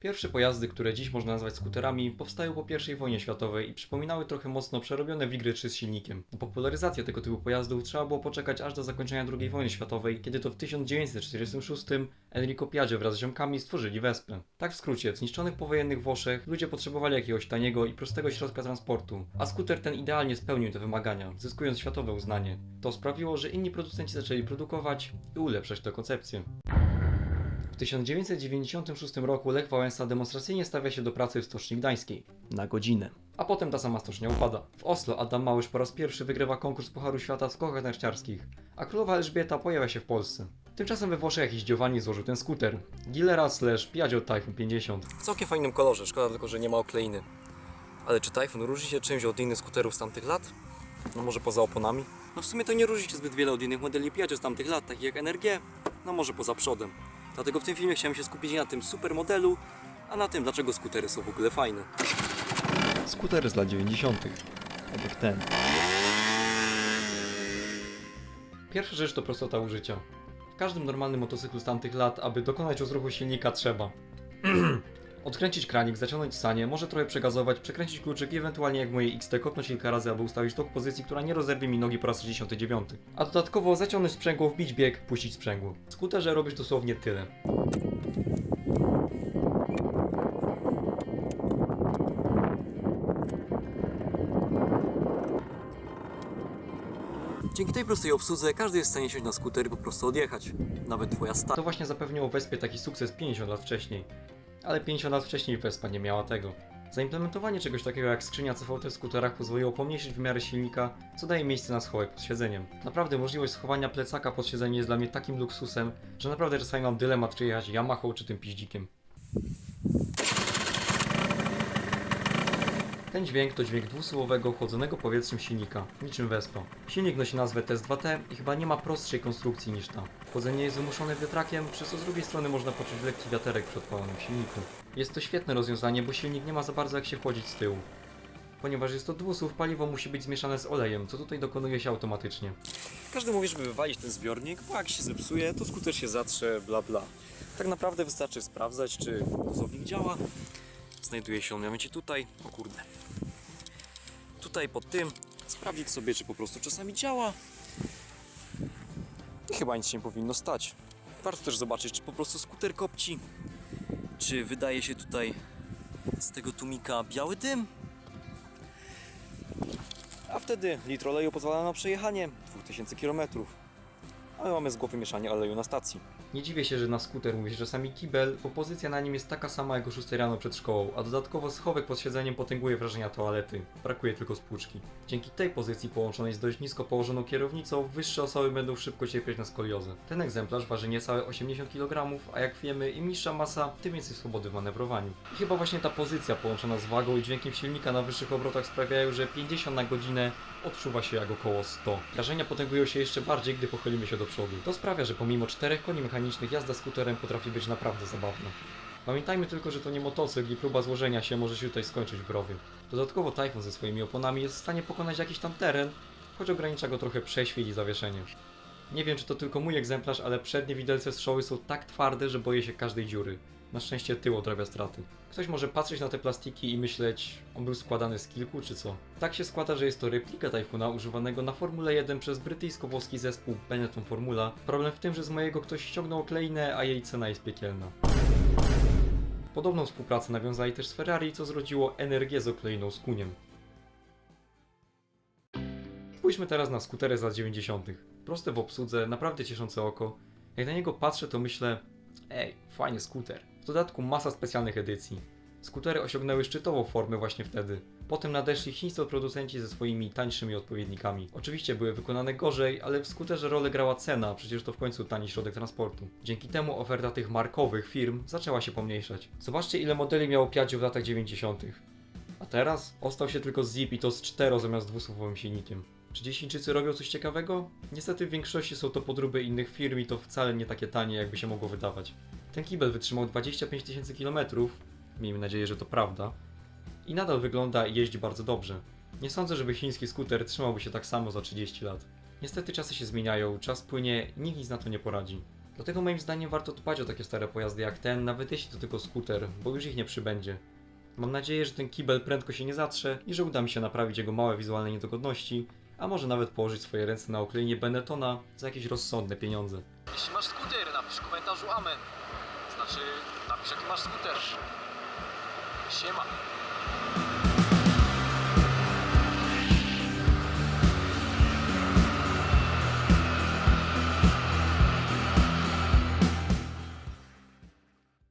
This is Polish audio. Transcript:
Pierwsze pojazdy, które dziś można nazwać skuterami, powstały po I wojnie światowej i przypominały trochę mocno przerobione Wigry 3 z silnikiem. Na popularyzację tego typu pojazdów trzeba było poczekać aż do zakończenia II wojny światowej, kiedy to w 1946 Enrico Piaggio wraz z ziomkami stworzyli Vespę. Tak w skrócie, w zniszczonych powojennych Włoszech ludzie potrzebowali jakiegoś taniego i prostego środka transportu, a skuter ten idealnie spełnił te wymagania, zyskując światowe uznanie. To sprawiło, że inni producenci zaczęli produkować i ulepszać tę koncepcję. W 1996 roku Lech Wałęsa demonstracyjnie stawia się do pracy w Stoczni Gdańskiej. Na godzinę. A potem ta sama stocznia upada. W Oslo Adam Małysz po raz pierwszy wygrywa konkurs Pucharu Świata w skokach narciarskich, a królowa Elżbieta pojawia się w Polsce. Tymczasem we Włoszech jakiś Giovanni złożył ten skuter. Gilera/Piaggio Typhoon 50. W całkiem fajnym kolorze, szkoda tylko, że nie ma okleiny. Ale czy Typhoon różni się czymś od innych skuterów z tamtych lat? No może poza oponami? No w sumie to nie różni się zbyt wiele od innych modeli Piaggio z tamtych lat, takich jak NRG, no może poza przodem. Dlatego w tym filmie chciałem się skupić nie na tym super modelu, a na tym, dlaczego skutery są w ogóle fajne. Skutery z lat 90. Tak jak ten. Pierwsza rzecz to prostota użycia. W każdym normalnym motocyklu z tamtych lat, aby dokonać rozruchu silnika, trzeba odkręcić kranik, zaciągnąć sanie, może trochę przegazować, przekręcić kluczyk i ewentualnie jak w mojej XT kopnąć kilka razy, aby ustawić to w pozycji, która nie rozerwie mi nogi po raz 69. A dodatkowo zaciągnąć sprzęgło, wbić bieg, puścić sprzęgło. W skuterze robisz dosłownie tyle. Dzięki tej prostej obsłudze każdy jest w stanie siąść na skuter i po prostu odjechać. Nawet twoja stara. To właśnie zapewniło Vespie taki sukces 50 lat wcześniej. Ale 50 lat wcześniej Vespa nie miała tego. Zaimplementowanie czegoś takiego jak skrzynia CVT w skuterach pozwoliło pomniejszyć wymiary silnika, co daje miejsce na schowek pod siedzeniem. Naprawdę możliwość schowania plecaka pod siedzeniem jest dla mnie takim luksusem, że naprawdę czasami mam dylemat, czy jechać Yamahą czy tym piździkiem. Ten dźwięk to dźwięk dwusuwowego, chłodzonego powietrzem silnika, niczym Vespa. Silnik nosi nazwę TS2T i chyba nie ma prostszej konstrukcji niż ta. Chłodzenie jest wymuszone wiatrakiem, przez co z drugiej strony można poczuć lekki wiaterek w odpalonym silniku. Jest to świetne rozwiązanie, bo silnik nie ma za bardzo jak się chłodzić z tyłu. Ponieważ jest to dwusuw, paliwo musi być zmieszane z olejem, co tutaj dokonuje się automatycznie. Każdy mówi, żeby wywalić ten zbiornik, bo jak się zepsuje, to skuter się zatrze, bla bla. Tak naprawdę wystarczy sprawdzać, czy dozownik działa. Znajduje się on mianowicie tutaj, o kurde, tutaj pod tym, sprawdzić sobie, czy po prostu czasami działa i chyba nic się nie powinno stać. Warto też zobaczyć, czy po prostu skuter kopci, czy wydaje się tutaj z tego tłumika biały dym, a wtedy litr oleju pozwala na przejechanie 2000 km. Ale mamy z głowy mieszanie oleju na stacji. Nie dziwię się, że na skuter mówi się czasami kibel, bo pozycja na nim jest taka sama jak o 6 rano przed szkołą, a dodatkowo schowek pod siedzeniem potęguje wrażenia toalety. Brakuje tylko spłuczki. Dzięki tej pozycji połączonej z dość nisko położoną kierownicą, wyższe osoby będą szybko cierpieć na skoliozę. Ten egzemplarz waży niecałe 80 kg, a jak wiemy, im niższa masa, tym więcej swobody w manewrowaniu. I chyba właśnie ta pozycja połączona z wagą i dźwiękiem silnika na wyższych obrotach sprawiają, że 50 na godzinę odczuwa się jak około 100. Wrażenia potęgują się jeszcze bardziej, gdy pochylimy się do przodu. To sprawia, że pomimo 4 koni mechanicznych jazda skuterem potrafi być naprawdę zabawna. Pamiętajmy tylko, że to nie motocykl i próba złożenia się może się tutaj skończyć w rowie. Dodatkowo Typhoon ze swoimi oponami jest w stanie pokonać jakiś tam teren, choć ogranicza go trochę prześwit i zawieszenie. Nie wiem, czy to tylko mój egzemplarz, ale przednie widelce strzały są tak twarde, że boję się każdej dziury. Na szczęście tył odrabia straty. Ktoś może patrzeć na te plastiki i myśleć, on był składany z kilku czy co? Tak się składa, że jest to replika Typhoona używanego na Formule 1 przez brytyjsko-włoski zespół Benetton Formula. Problem w tym, że z mojego ktoś ściągnął okleinę, a jej cena jest piekielna. Podobną współpracę nawiązali też z Ferrari, co zrodziło NRG z okleiną z kuniem. Spójrzmy teraz na skutery z lat 90. Proste w obsłudze, naprawdę cieszące oko. Jak na niego patrzę, to myślę, ej, fajny skuter. W dodatku masa specjalnych edycji. Skutery osiągnęły szczytową formę właśnie wtedy. Potem nadeszli chińscy producenci ze swoimi tańszymi odpowiednikami. Oczywiście były wykonane gorzej, ale w skuterze rolę grała cena, przecież to w końcu tani środek transportu. Dzięki temu oferta tych markowych firm zaczęła się pomniejszać. Zobaczcie, ile modeli miało Piaggio w latach 90. A teraz ostał się tylko Zip i to z 4 zamiast dwusuwowym silnikiem. Czy Chińczycy robią coś ciekawego? Niestety w większości są to podróby innych firm i to wcale nie takie tanie, jakby się mogło wydawać. Ten kibel wytrzymał 25 000 km, miejmy nadzieję, że to prawda, i nadal wygląda i jeździ bardzo dobrze. Nie sądzę, żeby chiński skuter trzymałby się tak samo za 30 lat. Niestety czasy się zmieniają, czas płynie i nikt nic na to nie poradzi. Dlatego moim zdaniem warto dbać o takie stare pojazdy jak ten, nawet jeśli to tylko skuter, bo już ich nie przybędzie. Mam nadzieję, że ten kibel prędko się nie zatrze i że uda mi się naprawić jego małe wizualne niedogodności, a może nawet położyć swoje ręce na oklejenie Benettona za jakieś rozsądne pieniądze. Jeśli masz skuter, napisz w komentarzu amen. Znaczy, napisz jaki masz skuter. Siema.